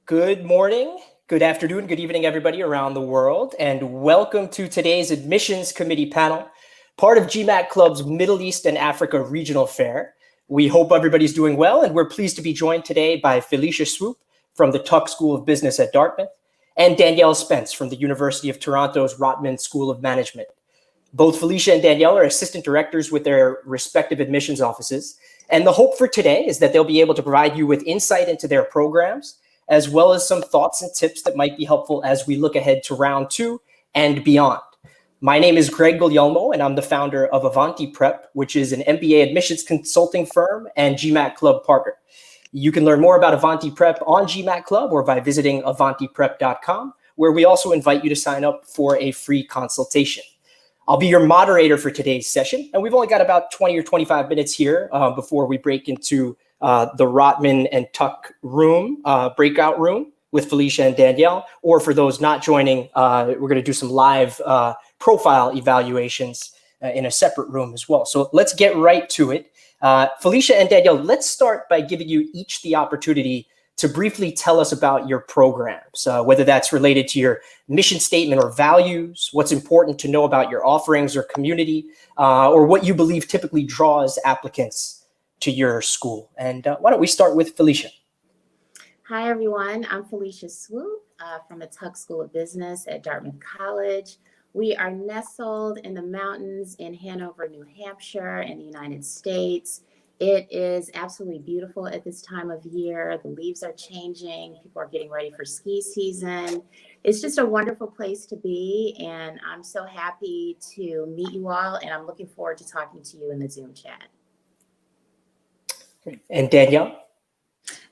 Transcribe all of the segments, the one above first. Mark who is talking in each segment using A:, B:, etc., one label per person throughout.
A: Good morning, good afternoon, good evening, everybody around the world, and welcome to today's Admissions Committee panel, part of GMAT Club's Middle East and Africa Regional Fair. We hope everybody's doing well, and we're pleased to be joined today by Felicia Swoope from the Tuck School of Business at Dartmouth, and Danielle Spence from the University of Toronto's Rotman School of Management. Both Felicia and Danielle are assistant directors with their respective admissions offices, and the hope for today is that they'll be able to provide you with insight into their programs, as well as some thoughts and tips that might be helpful as we look ahead to round 2 and beyond. My name is Guglielmo, and I'm the founder of Avanti Prep, which is an MBA admissions consulting firm and GMAT Club partner. You can learn more about Avanti Prep on GMAT Club or by visiting avantiprep.com, where we also invite you to sign up for a free consultation. I'll be your moderator for today's session, and we've only got about 20 or 25 minutes here before we break into the Rotman and Tuck room, breakout room with Felicia and Danielle, or for those not joining, we're going to do some live profile evaluations in a separate room as well. So let's get right to it. Felicia and Danielle, let's start by giving you each the opportunity to briefly tell us about your programs, whether that's related to your mission statement or values, what's important to know about your offerings or community, or what you believe typically draws applicants to your school. And why don't we start with Felicia?
B: Hi, everyone. I'm Felicia Swoope from the Tuck School of Business at Dartmouth College. We are nestled in the mountains in Hanover, New Hampshire in the United States. It is absolutely beautiful at this time of year. The leaves are changing. People are getting ready for ski season. It's just a wonderful place to be, and I'm so happy to meet you all, and I'm looking forward to talking to you in the Zoom chat.
A: And Danielle?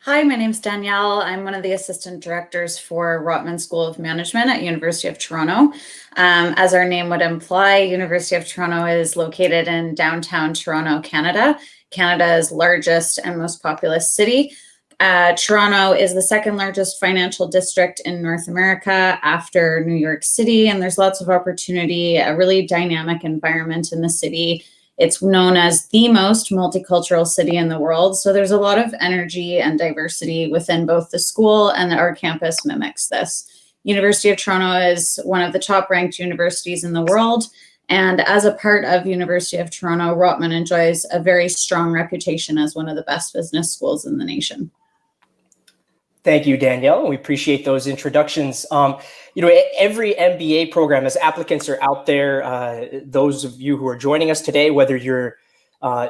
C: Hi, my name is Danielle. I'm one of the assistant directors for Rotman School of Management at University of Toronto. As our name would imply, University of Toronto is located in downtown Toronto, Canada, Canada's largest and most populous city. Toronto is the second largest financial district in North America after New York City, and there's lots of opportunity, a really dynamic environment in the city. It's known as the most multicultural city in the world. So there's a lot of energy and diversity within both the school, and our campus mimics this. University of Toronto is one of the top ranked universities in the world. And as a part of University of Toronto, Rotman enjoys a very strong reputation as one of the best business schools in the nation.
A: Thank you, Danielle. We appreciate those introductions. Every MBA program, as applicants are out there, those of you who are joining us today, whether you're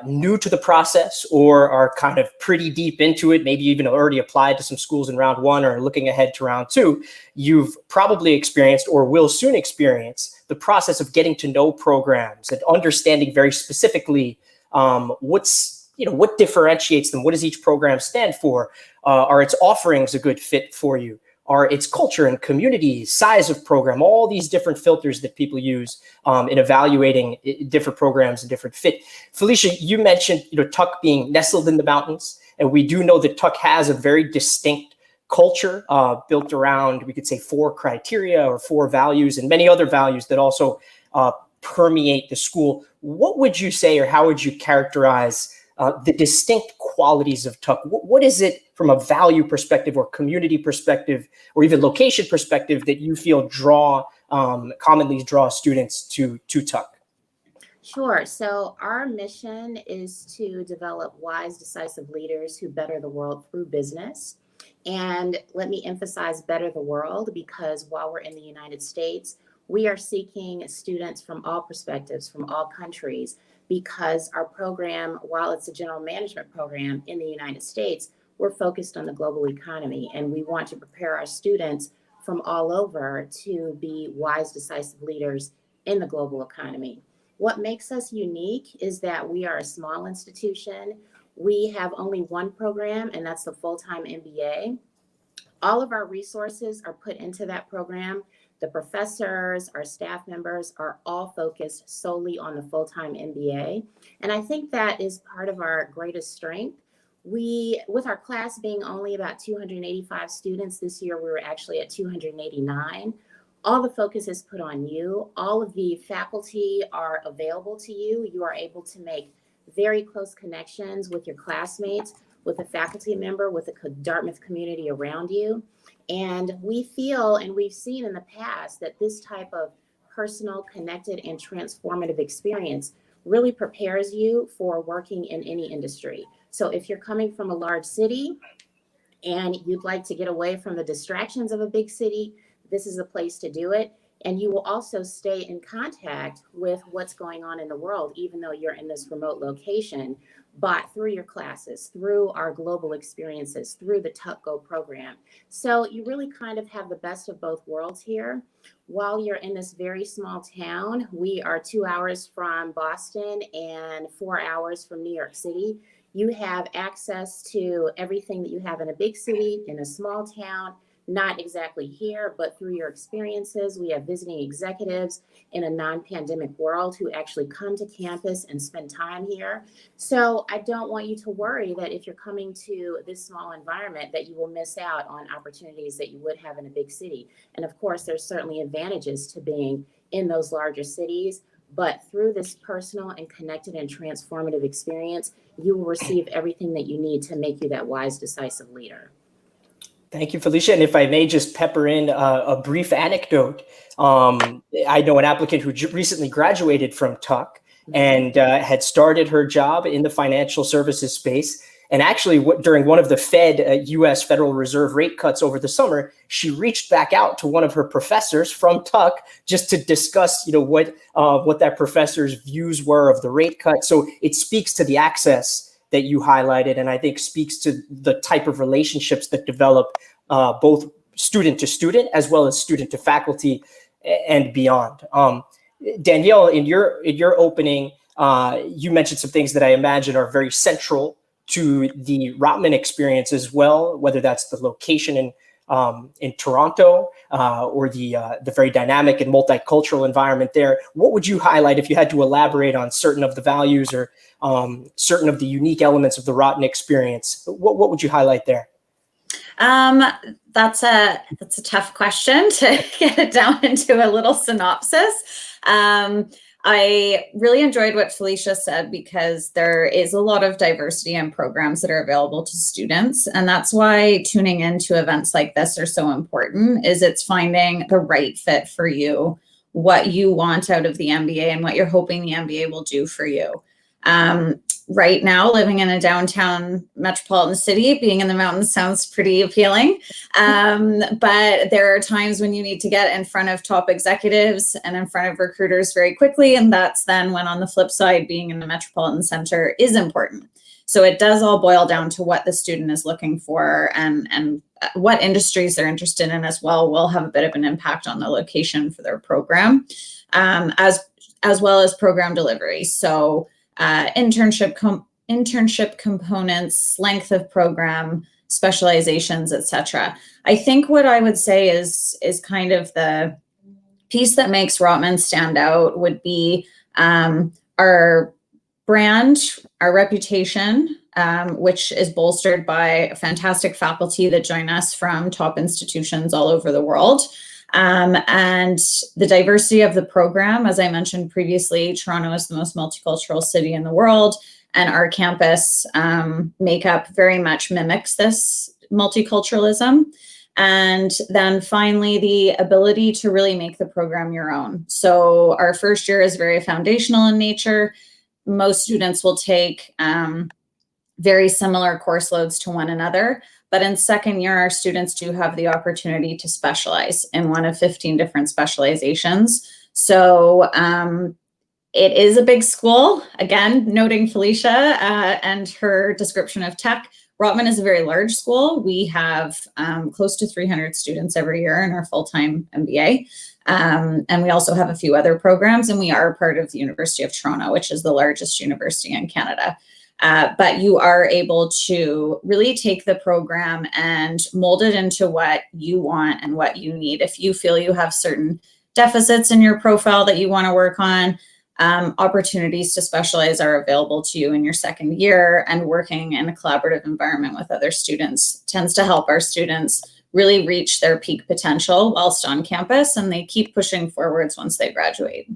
A: new to the process or are kind of pretty deep into it, maybe even already applied to some schools in round 1 or looking ahead to round 2, you've probably experienced or will soon experience the process of getting to know programs and understanding very specifically what differentiates them? What does each program stand for? Are its offerings a good fit for you? Are its culture and community, size of program, all these different filters that people use in evaluating different programs and different fit. Felicia, you mentioned Tuck being nestled in the mountains, and we do know that Tuck has a very distinct culture built around, we could say, 4 criteria or 4 values and many other values that also permeate the school. What would you say, or how would you characterize the distinct qualities of Tuck? What is it from a value perspective or community perspective or even location perspective that you feel commonly draw students to Tuck?
B: Sure. So our mission is to develop wise, decisive leaders who better the world through business. And let me emphasize better the world, because while we're in the United States, we are seeking students from all perspectives, from all countries, because our program, while it's a general management program in the United States, we're focused on the global economy, and we want to prepare our students from all over to be wise, decisive leaders in the global economy. What makes us unique is that we are a small institution. We have only one program, and that's the full-time MBA. All of our resources are put into that program. The professors, our staff members are all focused solely on the full-time MBA. And I think that is part of our greatest strength. With our class being only about 285 students this year, we were actually at 289. All the focus is put on you. All of the faculty are available to you. You are able to make very close connections with your classmates, with a faculty member, with the Dartmouth community around you. And we feel, and we've seen in the past, that this type of personal, connected, and transformative experience really prepares you for working in any industry. So if you're coming from a large city and you'd like to get away from the distractions of a big city, this is a place to do it. And you will also stay in contact with what's going on in the world, even though you're in this remote location, but through your classes, through our global experiences, through the Tuck Go program. So you really kind of have the best of both worlds here. While you're in this very small town, we are 2 hours from Boston and 4 hours from New York City. You have access to everything that you have in a big city, in a small town, not exactly here, but through your experiences. We have visiting executives in a non-pandemic world who actually come to campus and spend time here. So I don't want you to worry that if you're coming to this small environment that you will miss out on opportunities that you would have in a big city. And of course, there's certainly advantages to being in those larger cities, but through this personal and connected and transformative experience, you will receive everything that you need to make you that wise, decisive leader.
A: Thank you, Felicia. And if I may just pepper in a brief anecdote, I know an applicant who recently graduated from Tuck and had started her job in the financial services space. And actually, during one of the U.S. Federal Reserve rate cuts over the summer, she reached back out to one of her professors from Tuck just to discuss, what that professor's views were of the rate cut. So it speaks to the access that you highlighted, and I think speaks to the type of relationships that develop both student to student as well as student to faculty and beyond. Danielle, in your opening, you mentioned some things that I imagine are very central to the Rotman experience as well, whether that's the location in Toronto or the very dynamic and multicultural environment there. What would you highlight if you had to elaborate on certain of the values or certain of the unique elements of the Rotman experience? What would you highlight there?
C: That's a tough question to get it down into a little synopsis. I really enjoyed what Felicia said because there is a lot of diversity in programs that are available to students. And that's why tuning into events like this are so important, is it's finding the right fit for you, what you want out of the MBA and what you're hoping the MBA will do for you. Right now, living in a downtown metropolitan city, being in the mountains sounds pretty appealing. But there are times when you need to get in front of top executives and in front of recruiters very quickly. And that's then when, on the flip side, being in the metropolitan center is important. So it does all boil down to what the student is looking for and what industries they're interested in as well will have a bit of an impact on the location for their program, as well as program delivery. So internship components, length of program, specializations, etc. I think what I would say is kind of the piece that makes Rotman stand out would be our brand, our reputation, which is bolstered by fantastic faculty that join us from top institutions all over the world. And the diversity of the program, as I mentioned previously, Toronto is the most multicultural city in the world, and our campus makeup very much mimics this multiculturalism. And then finally, the ability to really make the program your own. So our first year is very foundational in nature. Most students will take very similar course loads to one another. But in second year, our students do have the opportunity to specialize in one of 15 different specializations. So it is a big school. Again, noting Felicia and her description of tech, Rotman is a very large school. We have close to 300 students every year in our full-time MBA. And we also have a few other programs, and we are part of the University of Toronto, which is the largest university in Canada. But you are able to really take the program and mold it into what you want and what you need. If you feel you have certain deficits in your profile that you want to work on, opportunities to specialize are available to you in your second year, and working in a collaborative environment with other students tends to help our students really reach their peak potential whilst on campus, and they keep pushing forwards once they graduate.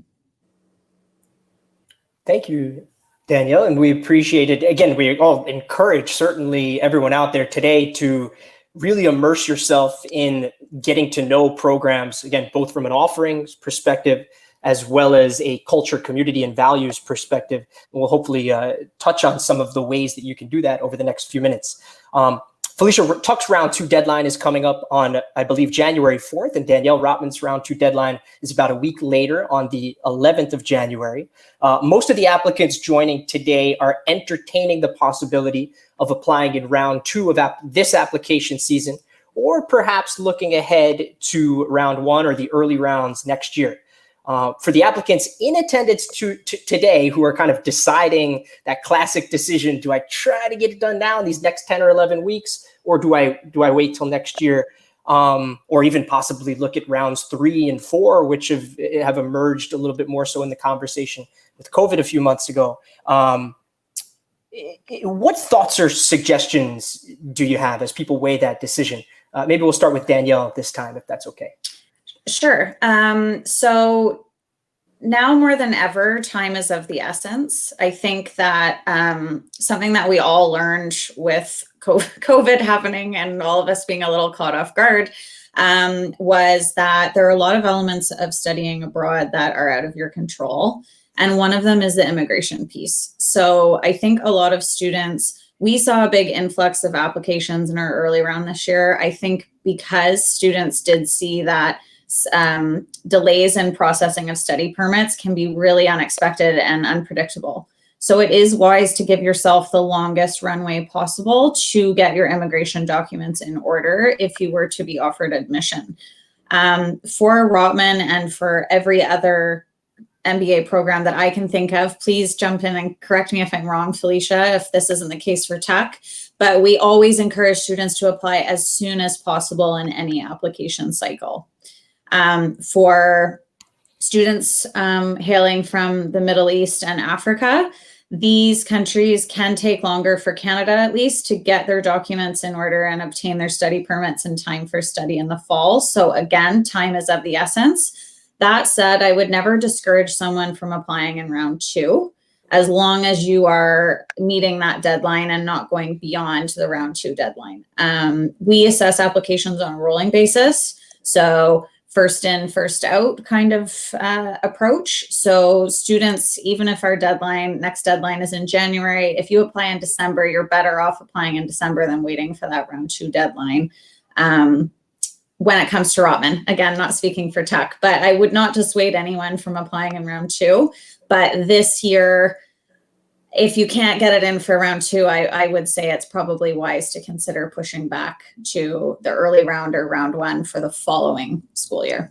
A: Thank you, Danielle, and we appreciate it. Again, we all encourage certainly everyone out there today to really immerse yourself in getting to know programs, again, both from an offerings perspective as well as a culture, community, and values perspective. And we'll hopefully touch on some of the ways that you can do that over the next few minutes. Felicia, Tuck's round 2 deadline is coming up on, I believe, January 4th, and Danielle Rotman's round 2 deadline is about a week later on the 11th of January. Most of the applicants joining today are entertaining the possibility of applying in round 2 of this application season, or perhaps looking ahead to round 1 or the early rounds next year. For the applicants in attendance today who are kind of deciding that classic decision, do I try to get it done now in these next 10 or 11 weeks, or do I wait till next year, or even possibly look at rounds 3 and 4, which have emerged a little bit more so in the conversation with COVID a few months ago. What thoughts or suggestions do you have as people weigh that decision? Maybe we'll start with Danielle this time, if that's okay.
C: Sure. So now more than ever, time is of the essence. I think that something that we all learned with COVID happening and all of us being a little caught off guard was that there are a lot of elements of studying abroad that are out of your control. And one of them is the immigration piece. So I think a lot of students, we saw a big influx of applications in our early round this year. I think because students did see that delays in processing of study permits can be really unexpected and unpredictable. So it is wise to give yourself the longest runway possible to get your immigration documents in order if you were to be offered admission. For Rotman and for every other MBA program that I can think of, please jump in and correct me if I'm wrong, Felicia, if this isn't the case for Tuck, but we always encourage students to apply as soon as possible in any application cycle. For students hailing from the Middle East and Africa, these countries can take longer, for Canada at least, to get their documents in order and obtain their study permits in time for study in the fall. So again, time is of the essence. That said, I would never discourage someone from applying in round 2, as long as you are meeting that deadline and not going beyond the round 2 deadline. We assess applications on a rolling basis. So first in, first out kind of approach. So students, even if our next deadline is in January, if you apply in December, you're better off applying in December than waiting for that round 2 deadline. When it comes to Rotman, again, not speaking for Tuck, but I would not dissuade anyone from applying in round 2. But this year, if you can't get it in for round 2, I would say it's probably wise to consider pushing back to the early round or round 1 for the following school year.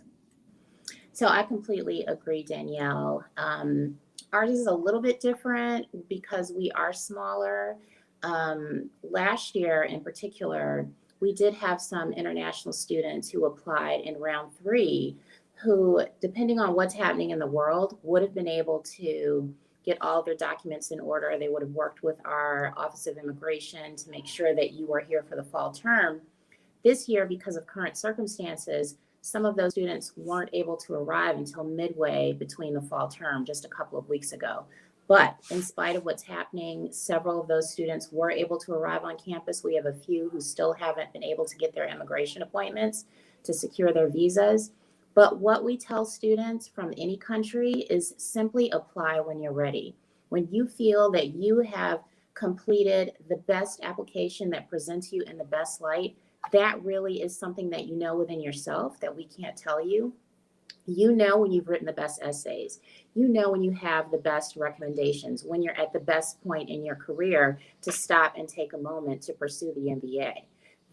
B: So I completely agree, Danielle. Ours is a little bit different because we are smaller. Last year in particular, we did have some international students who applied in round 3 who, depending on what's happening in the world, would have been able to get all their documents in order. They would have worked with our Office of Immigration to make sure that you were here for the fall term. This year, because of current circumstances, some of those students weren't able to arrive until midway between the fall term, just a couple of weeks ago. But in spite of what's happening, several of those students were able to arrive on campus. We have a few who still haven't been able to get their immigration appointments to secure their visas. But what we tell students from any country is simply apply when you're ready. When you feel that you have completed the best application that presents you in the best light, that really is something that you know within yourself that we can't tell you. You know when you've written the best essays. You know when you have the best recommendations, when you're at the best point in your career to stop and take a moment to pursue the MBA.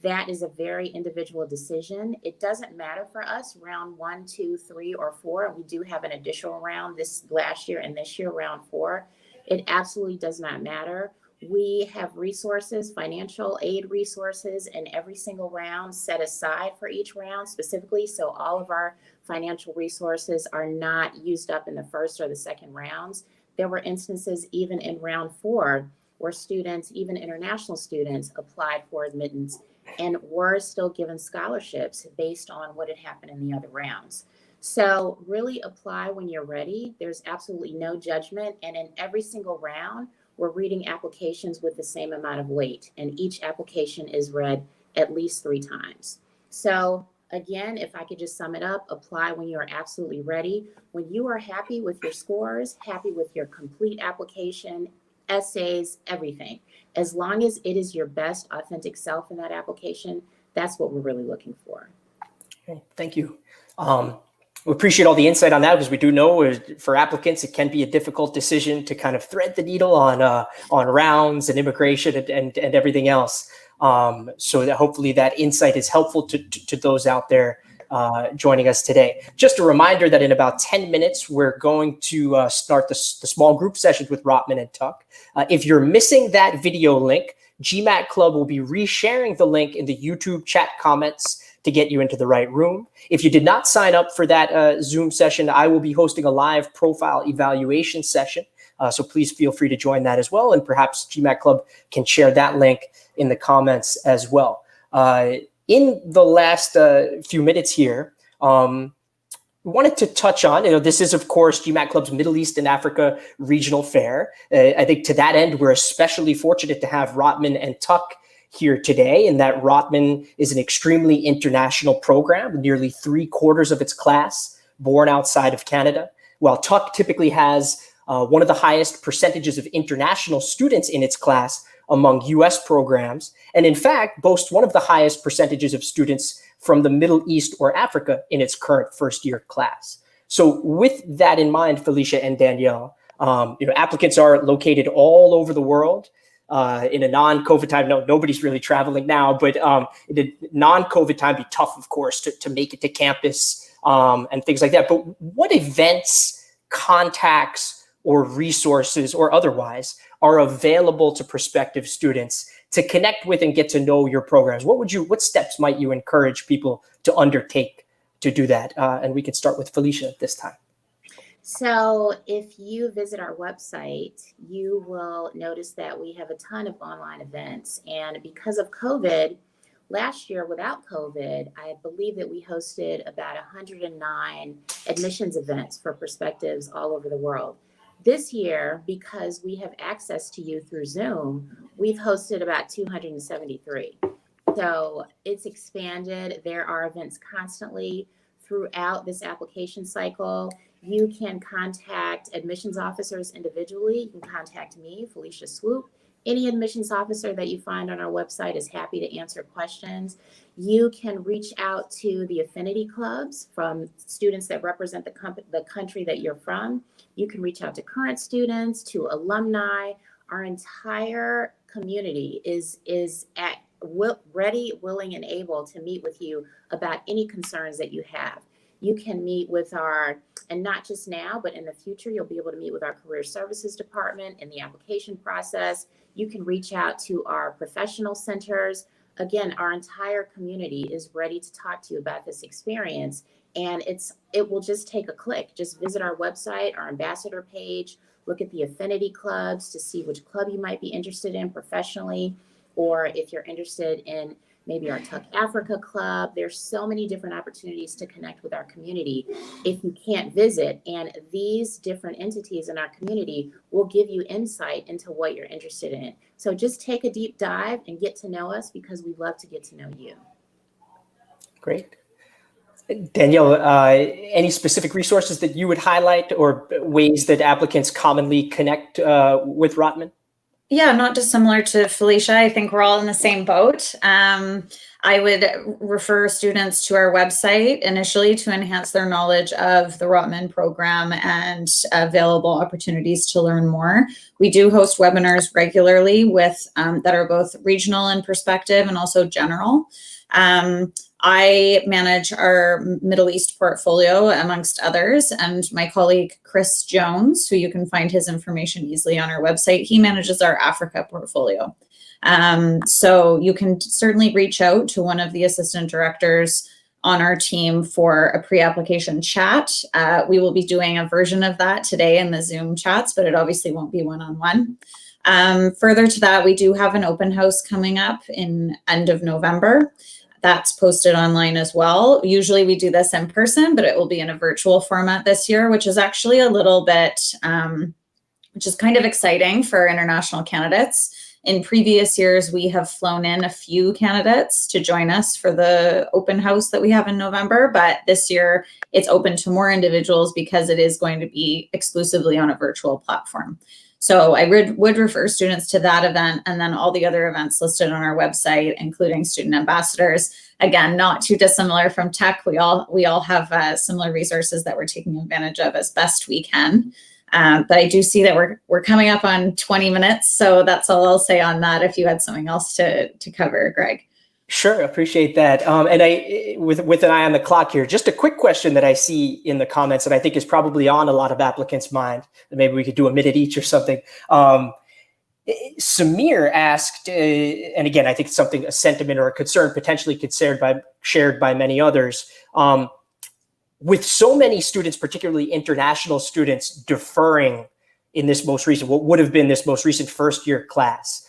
B: That is a very individual decision. It doesn't matter for us, round 1, 2, 3, or 4. We do have an additional round this last year and this year, round 4. It absolutely does not matter. We have resources, financial aid resources in every single round set aside for each round specifically. So all of our financial resources are not used up in the first or the second rounds. There were instances even in round 4 where students, even international students, applied for admittance and were still given scholarships based on what had happened in the other rounds. So really apply when you're ready. There's absolutely no judgment. And in every single round, we're reading applications with the same amount of weight. And each application is read at least 3 times. So again, if I could just sum it up, apply when you are absolutely ready. When you are happy with your scores, happy with your complete application, essays, everything. As long as it is your best authentic self in that application, that's what we're really looking for.
A: Okay, thank you. We appreciate all the insight on that, because we do know for applicants, it can be a difficult decision to kind of thread the needle on rounds and immigration and everything else. So that hopefully that insight is helpful to those out there joining us today. Just a reminder that in about 10 minutes, we're going to start the small group sessions with Rotman and Tuck. If you're missing that video link, GMAT Club will be resharing the link in the YouTube chat comments to get you into the right room. If you did not sign up for that Zoom session, I will be hosting a live profile evaluation session. So please feel free to join that as well. And perhaps GMAT Club can share that link in the comments as well. In the last few minutes here, we wanted to touch on, this is, of course, GMAT Club's Middle East and Africa Regional Fair. I think to that end, we're especially fortunate to have Rotman and Tuck here today, in that Rotman is an extremely international program, nearly 3/4 of its class born outside of Canada, while Tuck typically has one of the highest percentages of international students in its class among US programs, and in fact, boasts one of the highest percentages of students from the Middle East or Africa in its current first-year class. So with that in mind, Felicia and Danielle, applicants are located all over the world. In a non-COVID time, nobody's really traveling now, but in a non-COVID time, it'd be tough, of course, to make it to campus and things like that. But what events, contacts, or resources, or otherwise, are available to prospective students to connect with and get to know your programs? What steps might you encourage people to undertake to do that? And we could start with Felicia this time.
B: So if you visit our website, you will notice that we have a ton of online events. And because of COVID, last year without COVID, I believe that we hosted about 109 admissions events for prospectives all over the world. This year, because we have access to you through Zoom, we've hosted about 273. So it's expanded. There are events constantly throughout this application cycle. You can contact admissions officers individually. You can contact me, Felicia Swoope. Any admissions officer that you find on our website is happy to answer questions. You can reach out to the affinity clubs from students that represent the country that you're from. You can reach out to current students, to alumni. Our entire community is ready, willing, and able to meet with you about any concerns that you have. You can meet with and not just now, but in the future, you'll be able to meet with our career services department in the application process. You can reach out to our professional centers. Again, our entire community is ready to talk to you about this experience. And it will just take a click. Just visit our website, our ambassador page, look at the affinity clubs to see which club you might be interested in professionally, or if you're interested in maybe our Tuck Africa Club. There's so many different opportunities to connect with our community if you can't visit. And these different entities in our community will give you insight into what you're interested in. So just take a deep dive and get to know us, because we love to get to know you.
A: Great. Danielle, any specific resources that you would highlight, or ways that applicants commonly connect with Rotman?
C: Yeah, not dissimilar to Felicia. I think we're all in the same boat. I would refer students to our website initially to enhance their knowledge of the Rotman program and available opportunities to learn more. We do host webinars regularly that are both regional in perspective and also general. I manage our Middle East portfolio, amongst others, and my colleague Chris Jones, who you can find his information easily on our website, he manages our Africa portfolio. So you can certainly reach out to one of the assistant directors on our team for a pre-application chat. We will be doing a version of that today in the Zoom chats, but it obviously won't be one-on-one. Further to that, we do have an open house coming up in end of November. That's posted online as well. Usually we do this in person, but it will be in a virtual format this year, which is actually a little bit, which is kind of exciting for international candidates. In previous years, we have flown in a few candidates to join us for the open house that we have in November, but this year it's open to more individuals because it is going to be exclusively on a virtual platform. So I would refer students to that event and then all the other events listed on our website, including student ambassadors. Again, not too dissimilar from tech. We all have similar resources that we're taking advantage of as best we can. But I do see that we're coming up on 20 minutes. So that's all I'll say on that. If you had something else to cover, Greg.
A: Sure, appreciate that. And with an eye on the clock here, just a quick question that I see in the comments that I think is probably on a lot of applicants' mind. Maybe we could do a minute each or something. Samir asked, and again, I think it's a sentiment or a concern potentially shared by many others. With so many students, particularly international students, deferring in this most recent, what would have been this most recent first year class,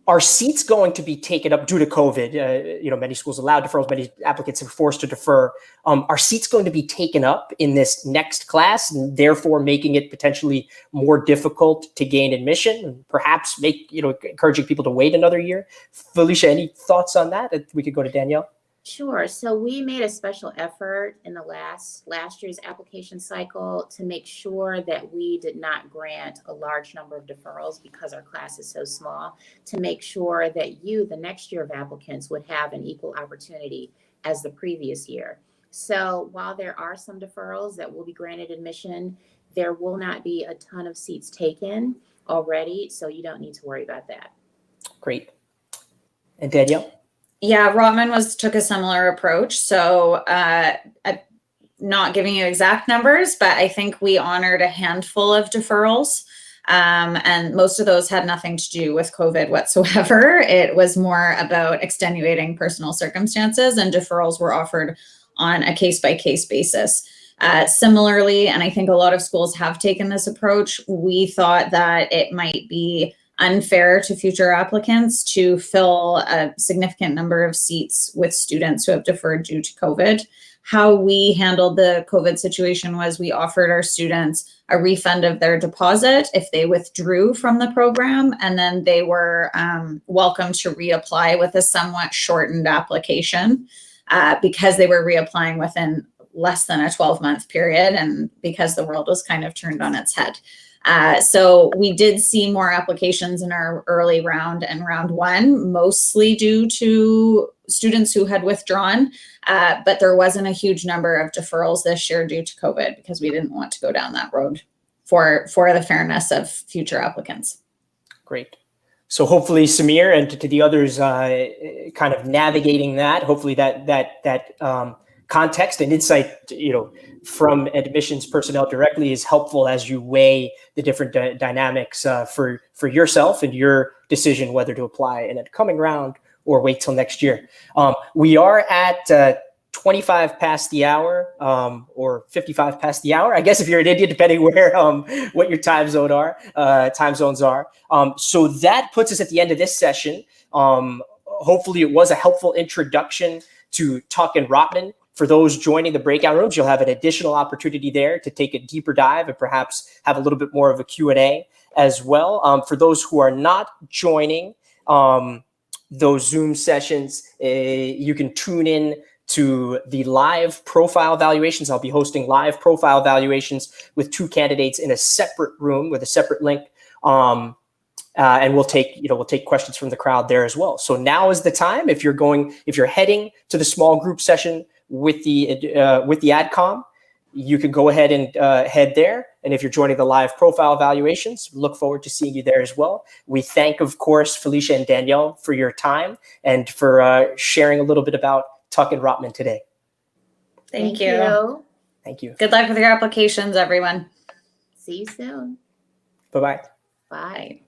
A: are seats going to be taken up due to COVID? Many schools allowed deferrals, many applicants are forced to defer. Are seats going to be taken up in this next class, and therefore making it potentially more difficult to gain admission, and perhaps encouraging people to wait another year? Felicia, any thoughts on that? We could go to Danielle.
B: Sure. So we made a special effort in the last year's application cycle to make sure that we did not grant a large number of deferrals because our class is so small, to make sure that the next year of applicants would have an equal opportunity as the previous year. So while there are some deferrals that will be granted admission, there will not be a ton of seats taken already. So you don't need to worry about that.
A: Great. And Danielle?
C: Yeah, Rotman took a similar approach. So not giving you exact numbers, but I think we honored a handful of deferrals. And most of those had nothing to do with COVID whatsoever. It was more about extenuating personal circumstances, and deferrals were offered on a case-by-case basis. Similarly, and I think a lot of schools have taken this approach, we thought that it might be unfair to future applicants to fill a significant number of seats with students who have deferred due to COVID. How we handled the COVID situation was we offered our students a refund of their deposit if they withdrew from the program, and then they were welcome to reapply with a somewhat shortened application because they were reapplying within less than a 12-month period, and because the world was kind of turned on its head. So we did see more applications in our early round and round one, mostly due to students who had withdrawn, but there wasn't a huge number of deferrals this year due to COVID because we didn't want to go down that road for the fairness of future applicants. Great.
A: So hopefully, Samir, and to the others kind of navigating that, hopefully that context and insight, from admissions personnel directly is helpful as you weigh the different dynamics for yourself and your decision whether to apply in a coming round or wait till next year. We are at 25 past the hour or 55 past the hour, I guess, if you're in India, depending where what your time zones are. So that puts us at the end of this session. Hopefully it was a helpful introduction to Tuck and Rotman. For those joining the breakout rooms, you'll have an additional opportunity there to take a deeper dive and perhaps have a little bit more of a Q&A as well. For those who are not joining those Zoom sessions, you can tune in to the live profile evaluations. I'll be hosting live profile evaluations with 2 candidates in a separate room with a separate link. And we'll take questions from the crowd there as well. So now is the time. If you're heading to the small group session with the Adcom, you can go ahead and head there. And if you're joining the live profile evaluations, look forward to seeing you there as well. We thank, of course, Felicia and Danielle for your time and for sharing a little bit about Tuck and Rotman today.
C: Thank you.
A: Thank you.
C: Good luck with your applications, everyone.
B: See you soon.
A: Bye-bye.
B: Bye.